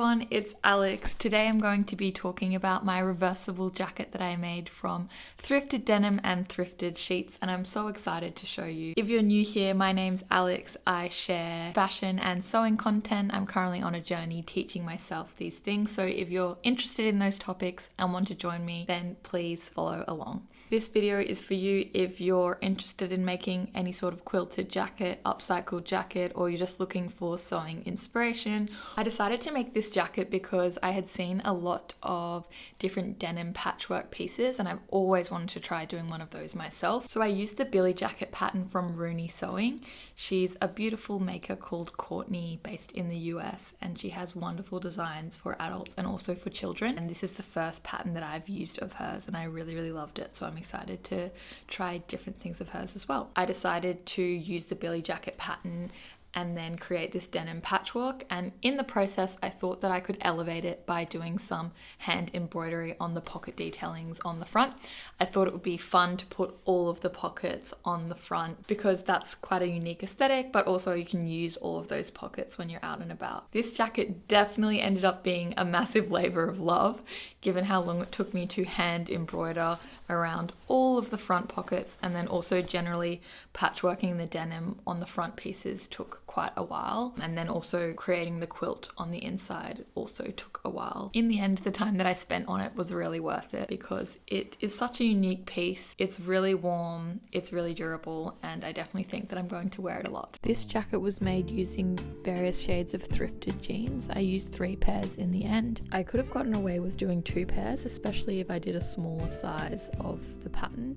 everyone, it's Alex. Today I'm going to be talking about my reversible jacket that I made from thrifted denim and thrifted sheets, and I'm so excited to show you. If you're new here, my name's Alex. I share fashion and sewing content. I'm currently on a journey teaching myself these things, so if you're interested in those topics and want to join me, then please follow along. This video is for you if you're interested in making any sort of quilted jacket, upcycled jacket, or you're just looking for sewing inspiration. I decided to make this jacket because I had seen a lot of different denim patchwork pieces and I've always wanted to try doing one of those myself. So I used the Billie Jacket pattern from Rooney Sewing. She's a beautiful maker called Courtney based in the US, and she has wonderful designs for adults and also for children. And this is the first pattern that I've used of hers and I really loved it. So I'm excited to try different things of hers as well. I decided to use the Billie Jacket pattern and then create this denim patchwork, and in the process I thought that I could elevate it by doing some hand embroidery on the pocket detailings on the front. I thought it would be fun to put all of the pockets on the front because that's quite a unique aesthetic, but also you can use all of those pockets when you're out and about. This jacket definitely ended up being a massive labor of love given how long it took me to hand embroider around all of the front pockets, and then also generally patchworking the denim on the front pieces took quite a while, and then also creating the quilt on the inside also took a while. In the end, the time that I spent on it was really worth it because it is such a unique piece. It's really warm, it's really durable, and I definitely think that I'm going to wear it a lot. This jacket was made using various shades of thrifted jeans. I used 3 pairs in the end. I could have gotten away with doing 2 pairs, especially if I did a smaller size of the pattern.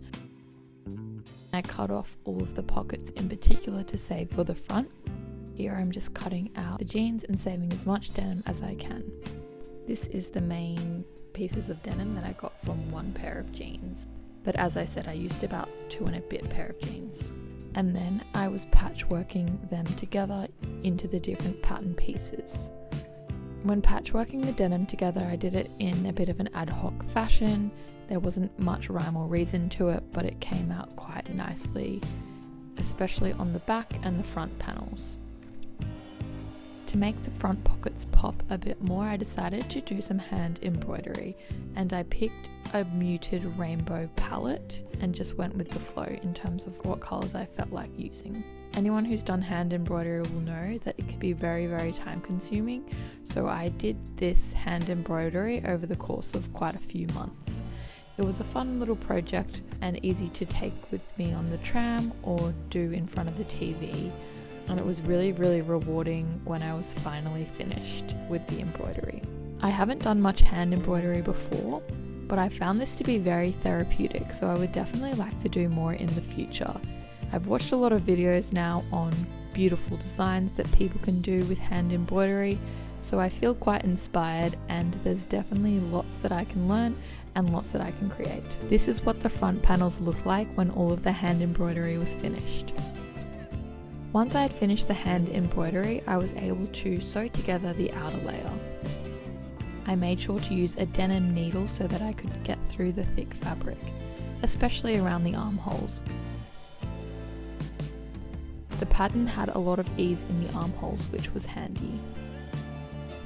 I cut off all of the pockets in particular to save for the front. Here I'm just cutting out the jeans and saving as much denim as I can. This is the main pieces of denim that I got from 1 pair of jeans. But as I said, I used about 2 and a bit pair of jeans. And then I was patchworking them together into the different pattern pieces. When patchworking the denim together, I did it in a bit of an ad hoc fashion. There wasn't much rhyme or reason to it, but it came out quite nicely, especially on the back and the front panels. To make the front pockets pop a bit more, I decided to do some hand embroidery, and I picked a muted rainbow palette and just went with the flow in terms of what colors I felt like using. Anyone who's done hand embroidery will know that it can be very time consuming, so I did this hand embroidery over the course of quite a few months. It was a fun little project and easy to take with me on the tram or do in front of the TV, and it was really rewarding when I was finally finished with the embroidery. I haven't done much hand embroidery before, but I found this to be very therapeutic, so I would definitely like to do more in the future. I've watched a lot of videos now on beautiful designs that people can do with hand embroidery, so I feel quite inspired, and there's definitely lots that I can learn and lots that I can create. This is what the front panels looked like when all of the hand embroidery was finished. Once I had finished the hand embroidery, I was able to sew together the outer layer. I made sure to use a denim needle so that I could get through the thick fabric, especially around the armholes. The pattern had a lot of ease in the armholes, which was handy.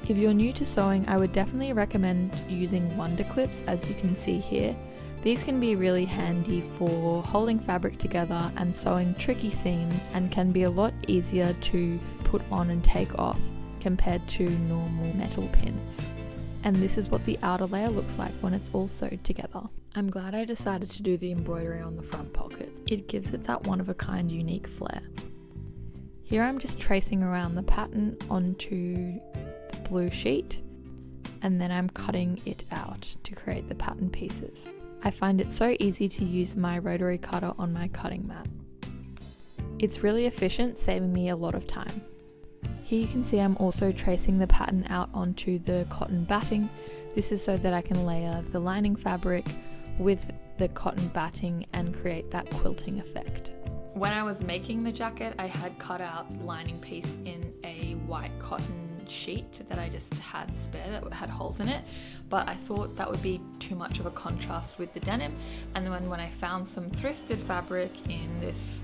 If you're new to sewing, I would definitely recommend using wonder clips, as you can see here. These can be really handy for holding fabric together and sewing tricky seams, and can be a lot easier to put on and take off compared to normal metal pins. And this is what the outer layer looks like when it's all sewed together. I'm glad I decided to do the embroidery on the front pocket. It gives it that one-of-a-kind unique flair. Here I'm just tracing around the pattern onto the blue sheet, and then I'm cutting it out to create the pattern pieces. I find it so easy to use my rotary cutter on my cutting mat. It's really efficient, saving me a lot of time. Here you can see I'm also tracing the pattern out onto the cotton batting. This is so that I can layer the lining fabric with the cotton batting and create that quilting effect. When I was making the jacket, I had cut out the lining piece in a white cotton sheet that I just had spare that had holes in it, but I thought that would be too much of a contrast with the denim. And then when I found some thrifted fabric in this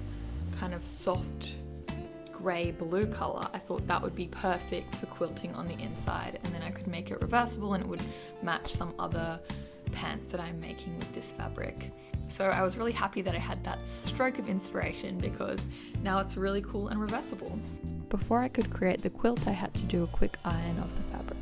kind of soft grey blue colour, I thought that would be perfect for quilting on the inside, and then I could make it reversible and it would match some other pants that I'm making with this fabric. So I was really happy that I had that stroke of inspiration, because now it's really cool and reversible. Before I could create the quilt, I had to do a quick iron of the fabric.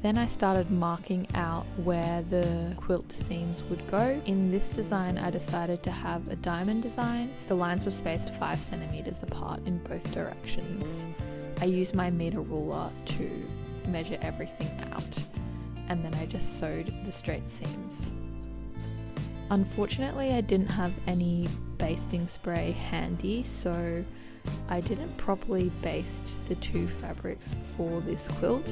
Then I started marking out where the quilt seams would go. In this design, I decided to have a diamond design. The lines were spaced 5 centimeters apart in both directions. I used my meter ruler to measure everything out, and then I just sewed the straight seams. Unfortunately, I didn't have any basting spray handy, so I didn't properly baste the 2 fabrics for this quilt,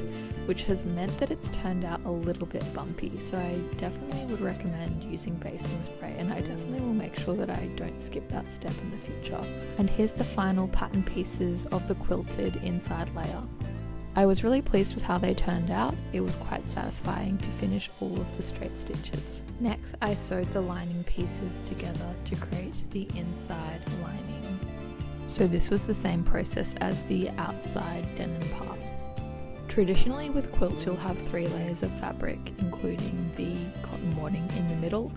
which has meant that it's turned out a little bit bumpy. So I definitely would recommend using basting spray, and I definitely will make sure that I don't skip that step in the future. And here's the final pattern pieces of the quilted inside layer. I was really pleased with how they turned out. It was quite satisfying to finish all of the straight stitches. Next, I sewed the lining pieces together to create the inside lining. So this was the same process as the outside denim part. Traditionally with quilts you'll have 3 layers of fabric, including the cotton wadding in the middle,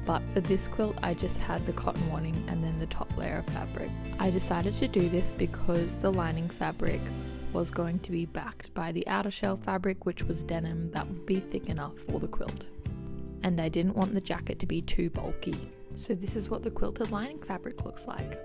but for this quilt I just had the cotton wadding and then the top layer of fabric. I decided to do this because the lining fabric was going to be backed by the outer shell fabric, which was denim that would be thick enough for the quilt. And I didn't want the jacket to be too bulky. So this is what the quilted lining fabric looks like.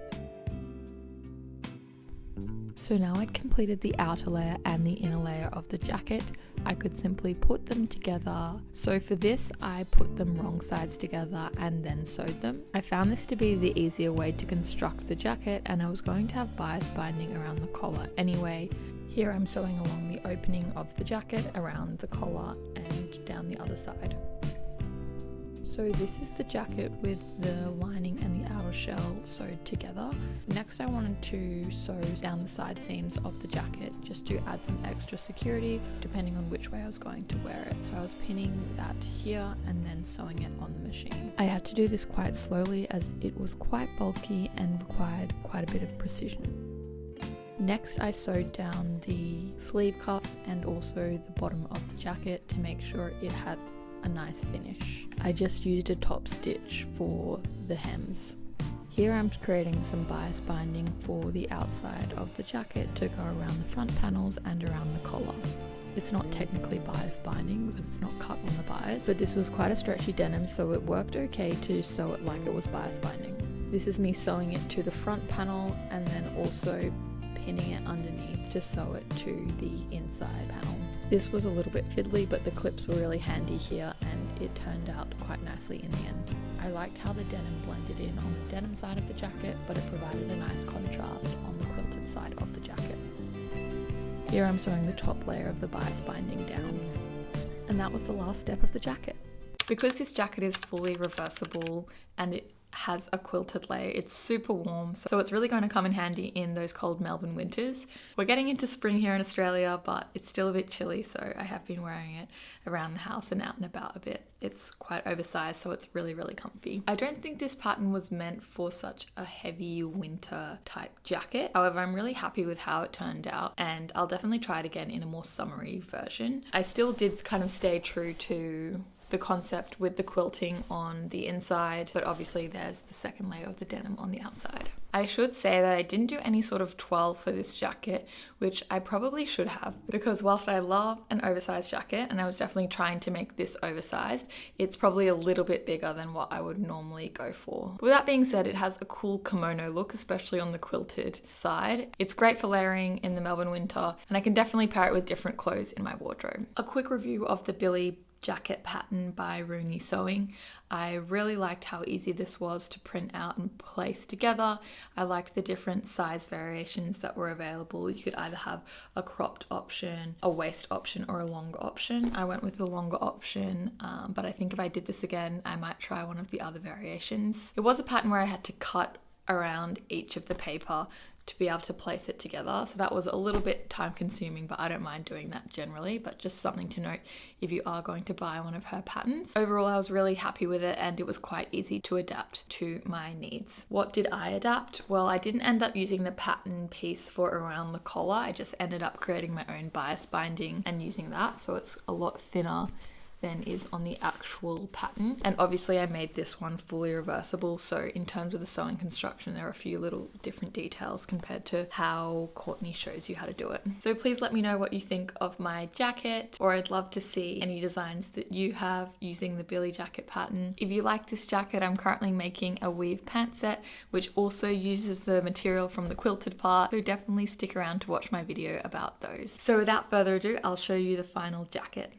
So now I'd completed the outer layer and the inner layer of the jacket, I could simply put them together. So for this, I put them wrong sides together and then sewed them. I found this to be the easier way to construct the jacket, and I was going to have bias binding around the collar anyway. Here I'm sewing along the opening of the jacket around the collar and down the other side. So this is the jacket with the lining and the outer shell sewed together. Next I wanted to sew down the side seams of the jacket just to add some extra security depending on which way I was going to wear it. So I was pinning that here and then sewing it on the machine. I had to do this quite slowly as it was quite bulky and required quite a bit of precision. Next I sewed down the sleeve cuffs and also the bottom of the jacket to make sure it had a nice finish. I just used a top stitch for the hems. Here I'm creating some bias binding for the outside of the jacket to go around the front panels and around the collar. It's not technically bias binding because it's not cut on the bias, but this was quite a stretchy denim, so it worked okay to sew it like it was bias binding. This is me sewing it to the front panel and then also pinning it underneath to sew it to the inside panel. This was a little bit fiddly, but the clips were really handy here and it turned out quite nicely in the end. I liked how the denim blended in on the denim side of the jacket, but it provided a nice contrast on the quilted side of the jacket. Here I'm sewing the top layer of the bias binding down. And that was the last step of the jacket. Because this jacket is fully reversible and it has a quilted layer, it's super warm, so it's really going to come in handy in those cold Melbourne winters. We're getting into spring here in Australia, but it's still a bit chilly, so I have been wearing it around the house and out and about a bit. It's quite oversized, so it's really, really comfy. I don't think this pattern was meant for such a heavy winter type jacket. However, I'm really happy with how it turned out, and I'll definitely try it again in a more summery version. I still did kind of stay true to the concept with the quilting on the inside, but obviously there's the second layer of the denim on the outside. I should say that I didn't do any sort of twirl for this jacket, which I probably should have, because whilst I love an oversized jacket, and I was definitely trying to make this oversized, it's probably a little bit bigger than what I would normally go for. With that being said, it has a cool kimono look, especially on the quilted side. It's great for layering in the Melbourne winter, and I can definitely pair it with different clothes in my wardrobe. A quick review of the Billie Jacket pattern by Rooney Sewing. I really liked how easy this was to print out and place together. I liked the different size variations that were available. You could either have a cropped option, a waist option, or a longer option. I went with the longer option, but I think if I did this again, I might try one of the other variations. It was a pattern where I had to cut around each of the paper to be able to place it together. So that was a little bit time consuming, but I don't mind doing that generally, but just something to note if you are going to buy one of her patterns. Overall, I was really happy with it and it was quite easy to adapt to my needs. What did I adapt? Well, I didn't end up using the pattern piece for around the collar. I just ended up creating my own bias binding and using that, so it's a lot thinner than is on the actual pattern. And obviously I made this one fully reversible, so in terms of the sewing construction there are a few little different details compared to how Courtney shows you how to do it. So please let me know what you think of my jacket, or I'd love to see any designs that you have using the Billie Jacket pattern. If you like this jacket, I'm currently making a weave pant set which also uses the material from the quilted part, so definitely stick around to watch my video about those. So without further ado, I'll show you the final jacket.